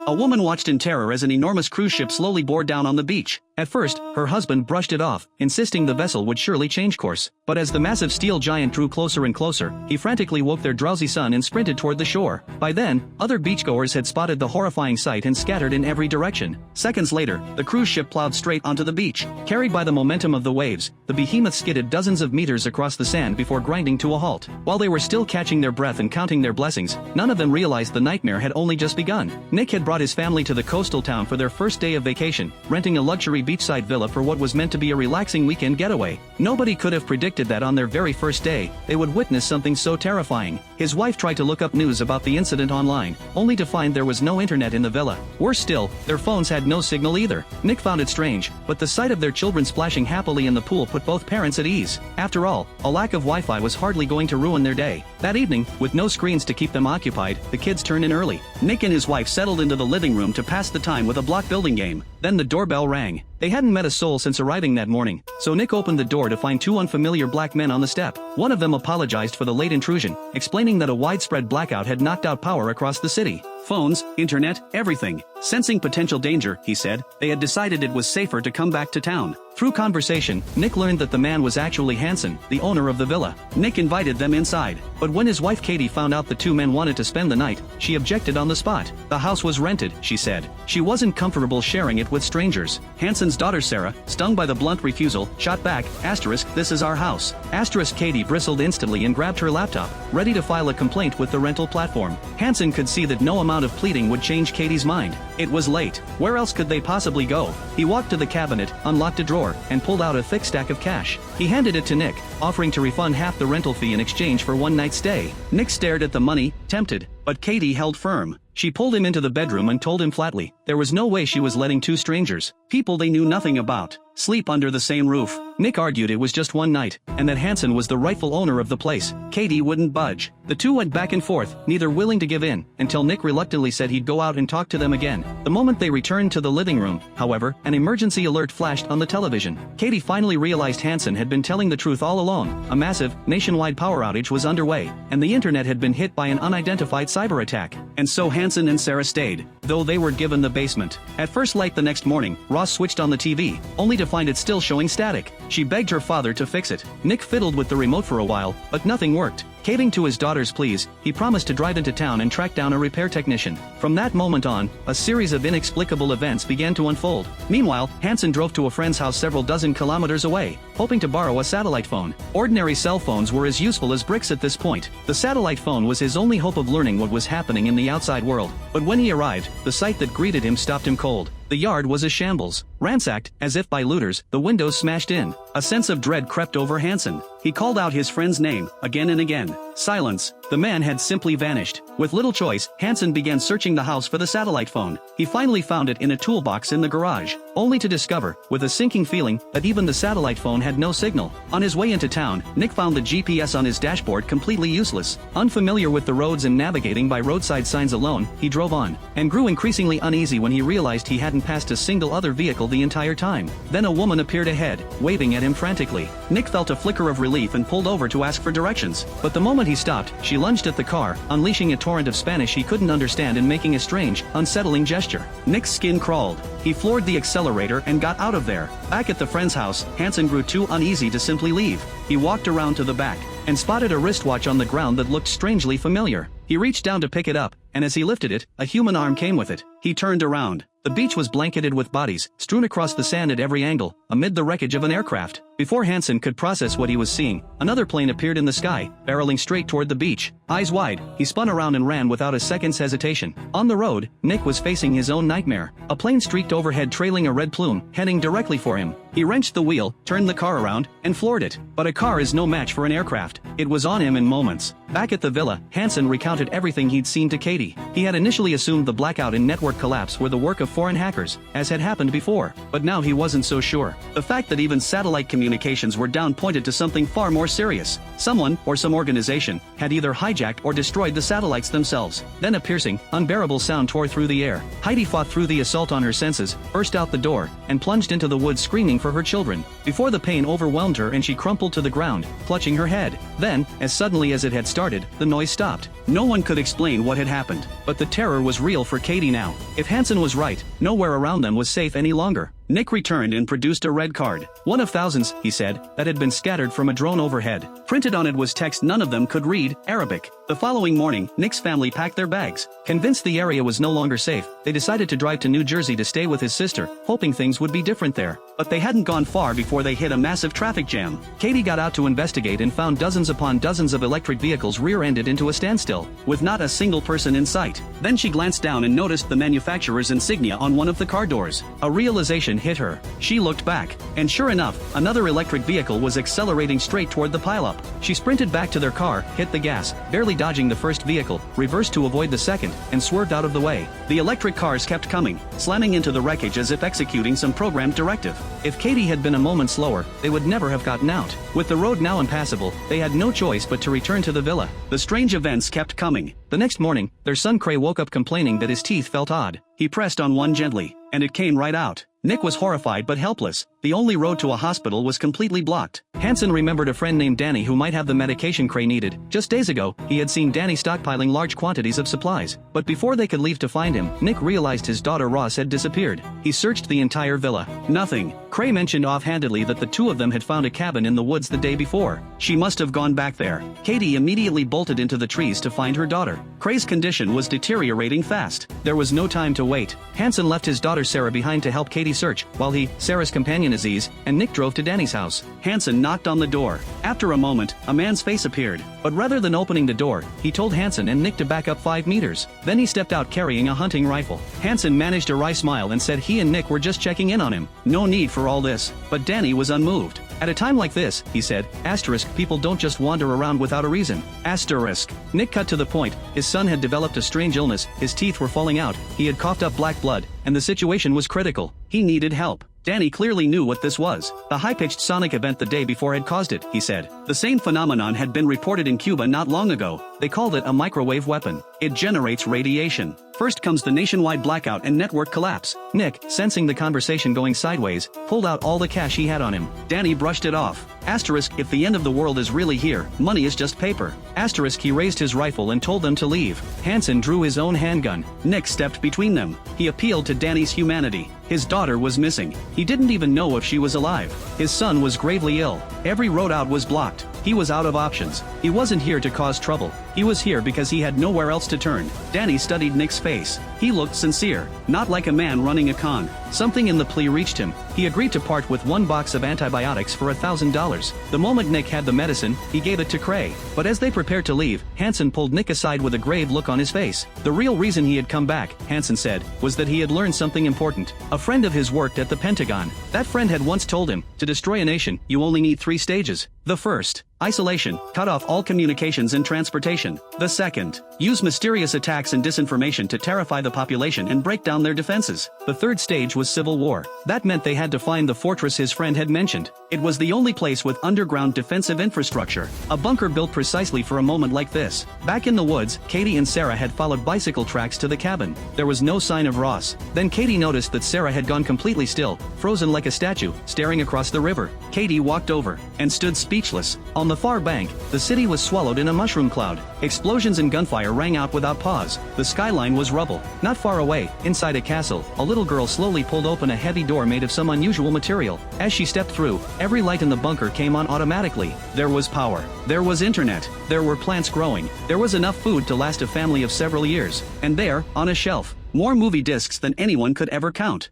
A woman watched in terror as an enormous cruise ship slowly bore down on the beach. At first, her husband brushed it off, insisting the vessel would surely change course. But as the massive steel giant drew closer and closer, he frantically woke their drowsy son and sprinted toward the shore. By then, other beachgoers had spotted the horrifying sight and scattered in every direction. Seconds later, the cruise ship plowed straight onto the beach. Carried by the momentum of the waves, the behemoth skidded dozens of meters across the sand before grinding to a halt. While they were still catching their breath and counting their blessings, none of them realized the nightmare had only just begun. Nick had brought his family to the coastal town for their first day of vacation, renting a luxury beachside villa for what was meant to be a relaxing weekend getaway. Nobody could have predicted that on their very first day, they would witness something so terrifying. His wife tried to look up news about the incident online, only to find there was no internet in the villa. Worse still, their phones had no signal either. Nick found it strange, but the sight of their children splashing happily in the pool put both parents at ease. After all, a lack of Wi-Fi was hardly going to ruin their day. That evening, with no screens to keep them occupied, the kids turned in early. Nick and his wife settled into the living room to pass the time with a block building game. Then the doorbell rang. They hadn't met a soul since arriving that morning, so Nick opened the door to find two unfamiliar black men on the step. One of them apologized for the late intrusion, explaining that a widespread blackout had knocked out power across the city. Phones, internet, everything. Sensing potential danger, he said, they had decided it was safer to come back to town. Through conversation, Nick learned that the man was actually Hansen, the owner of the villa. Nick invited them inside, but when his wife Katie found out the two men wanted to spend the night, she objected on the spot. The house was rented, she said. She wasn't comfortable sharing it with strangers. Hansen's daughter Sarah, stung by the blunt refusal, shot back, "This is our house." Katie bristled instantly and grabbed her laptop, ready to file a complaint with the rental platform. Hansen could see that no amount of pleading would change Katie's mind. It was late. Where else could they possibly go? He walked to the cabinet, unlocked a drawer, and pulled out a thick stack of cash. He handed it to Nick, offering to refund half the rental fee in exchange for one night's stay. Nick stared at the money, tempted, but Katie held firm. She pulled him into the bedroom and told him flatly, there was no way she was letting two strangers, people they knew nothing about, sleep under the same roof. Nick argued it was just one night, and that Hansen was the rightful owner of the place. Katie wouldn't budge. The two went back and forth, neither willing to give in, until Nick reluctantly said he'd go out and talk to them again. The moment they returned to the living room, however, an emergency alert flashed on the television. Katie finally realized Hansen had been telling the truth all along. A massive, nationwide power outage was underway, and the internet had been hit by an unidentified cyber attack. And so Hansen and Sarah stayed, though they were given the basement. At first light the next morning, Ross switched on the TV, only to find it still showing static. She begged her father to fix it. Nick fiddled with the remote for a while, but nothing worked. Caving to his daughter's pleas, he promised to drive into town and track down a repair technician. From that moment on, a series of inexplicable events began to unfold. Meanwhile, Hansen drove to a friend's house several dozen kilometers away, hoping to borrow a satellite phone. Ordinary cell phones were as useful as bricks at this point. The satellite phone was his only hope of learning what was happening in the outside world. But when he arrived, the sight that greeted him stopped him cold. The yard was a shambles. Ransacked, as if by looters, the windows smashed in. A sense of dread crept over Hansen. He called out his friend's name, again and again. Silence. The man had simply vanished. With little choice, Hansen began searching the house for the satellite phone. He finally found it in a toolbox in the garage, only to discover, with a sinking feeling, that even the satellite phone had no signal. On his way into town, Nick found the GPS on his dashboard completely useless. Unfamiliar with the roads and navigating by roadside signs alone, he drove on, and grew increasingly uneasy when he realized he hadn't passed a single other vehicle the entire time. Then a woman appeared ahead, waving at him frantically. Nick felt a flicker of relief and pulled over to ask for directions. But the moment he stopped, she lunged at the car, unleashing a torrent of Spanish he couldn't understand and making a strange, unsettling gesture. Nick's skin crawled. He floored the accelerator and got out of there. Back at the friend's house, Hansen grew too uneasy to simply leave. He walked around to the back, and spotted a wristwatch on the ground that looked strangely familiar. He reached down to pick it up, and as he lifted it, a human arm came with it. He turned around. The beach was blanketed with bodies, strewn across the sand at every angle, amid the wreckage of an aircraft. Before Hansen could process what he was seeing, another plane appeared in the sky, barreling straight toward the beach. Eyes wide, he spun around and ran without a second's hesitation. On the road, Nick was facing his own nightmare. A plane streaked overhead trailing a red plume, heading directly for him. He wrenched the wheel, turned the car around, and floored it. But a car is no match for an aircraft. It was on him in moments. Back at the villa, Hansen recounted everything he'd seen to Katie. He had initially assumed the blackout and network collapse were the work of foreign hackers, as had happened before. But now he wasn't so sure. The fact that even satellite communications were down pointed to something far more serious. Someone, or some organization, had either hijacked or destroyed the satellites themselves. Then a piercing, unbearable sound tore through the air. Heidi fought through the assault on her senses, burst out the door, and plunged into the woods screaming for her children. Before the pain overwhelmed her and she crumpled to the ground, clutching her head. Then then, as suddenly as it had started, the noise stopped. No one could explain what had happened, but the terror was real for Katie now. If Hansen was right, nowhere around them was safe any longer. Nick returned and produced a red card. One of thousands, he said, that had been scattered from a drone overhead. Printed on it was text none of them could read, Arabic. The following morning, Nick's family packed their bags. Convinced the area was no longer safe, they decided to drive to New Jersey to stay with his sister, hoping things would be different there. But they hadn't gone far before they hit a massive traffic jam. Katie got out to investigate and found dozens upon dozens of electric vehicles rear-ended into a standstill, with not a single person in sight. Then she glanced down and noticed the manufacturer's insignia on one of the car doors. A realization hit her. She looked back, and sure enough, another electric vehicle was accelerating straight toward the pileup. She sprinted back to their car, hit the gas, barely dodging the first vehicle, reversed to avoid the second, and swerved out of the way. The electric cars kept coming, slamming into the wreckage as if executing some programmed directive. If Katie had been a moment slower, they would never have gotten out. With the road now impassable, they had no choice but to return to the villa. The strange events kept coming. The next morning, their son Cray woke up complaining that his teeth felt odd. He pressed on one gently, and it came right out. Nick was horrified but helpless. The only road to a hospital was completely blocked. Hansen remembered a friend named Danny who might have the medication Cray needed. Just days ago, he had seen Danny stockpiling large quantities of supplies. But before they could leave to find him, Nick realized his daughter Ross had disappeared. He searched the entire villa. Nothing. Cray mentioned offhandedly that the two of them had found a cabin in the woods the day before. She must have gone back there. Katie immediately bolted into the trees to find her daughter. Cray's condition was deteriorating fast. There was no time to wait. Hansen left his daughter Sarah behind to help Katie search, while he, Sarah's companion Aziz, and Nick drove to Danny's house. Hansen knocked on the door. After a moment, a man's face appeared, but rather than opening the door, he told Hansen and Nick to back up 5 meters. Then he stepped out carrying a hunting rifle. Hansen managed a wry smile and said he and Nick were just checking in on him. No need for all this. But Danny was unmoved. At a time like this, he said, people don't just wander around without a reason. Nick cut to the point. His son had developed a strange illness, his teeth were falling out, he had coughed up black blood, and the situation was critical. He needed help. Danny clearly knew what this was. The high-pitched sonic event the day before had caused it, he said. The same phenomenon had been reported in Cuba not long ago. They called it a microwave weapon. It generates radiation. First comes the nationwide blackout and network collapse. Nick, sensing the conversation going sideways, pulled out all the cash he had on him. Danny brushed it off. If the end of the world is really here, money is just paper. He raised his rifle and told them to leave. Hansen drew his own handgun. Nick stepped between them. He appealed to Danny's humanity. His daughter was missing. He didn't even know if she was alive. His son was gravely ill. Every road out was blocked. He was out of options. He wasn't here to cause trouble. He was here because he had nowhere else to turn. Danny studied Nick's face. He looked sincere, not like a man running a con. Something in the plea reached him. He agreed to part with 1 box of antibiotics for $1,000. The moment Nick had the medicine, he gave it to Cray. But as they prepared to leave, Hansen pulled Nick aside with a grave look on his face. The real reason he had come back, Hansen said, was that he had learned something important. A friend of his worked at the Pentagon. That friend had once told him, to destroy a nation, you only need 3 stages. The first, isolation, cut off all communications and transportation. The second, use mysterious attacks and disinformation to terrify the population and break down their defenses. The third stage was civil war. That meant they had to find the fortress his friend had mentioned. It was the only place with underground defensive infrastructure, a bunker built precisely for a moment like this. Back in the woods, Katie and Sarah had followed bicycle tracks to the cabin. There was no sign of Ross. Then Katie noticed that Sarah had gone completely still, frozen like a statue, staring across the river. Katie walked over and stood speechless. On the far bank, the city was swallowed in a mushroom cloud. Explosions and gunfire rang out without pause. The skyline was rubble. Not far away, inside a castle, a little girl slowly pulled open a heavy door made of some unusual material. As she stepped through, every light in the bunker came on automatically. There was power. There was internet. There were plants growing. There was enough food to last a family of several years. And there, on a shelf, more movie discs than anyone could ever count.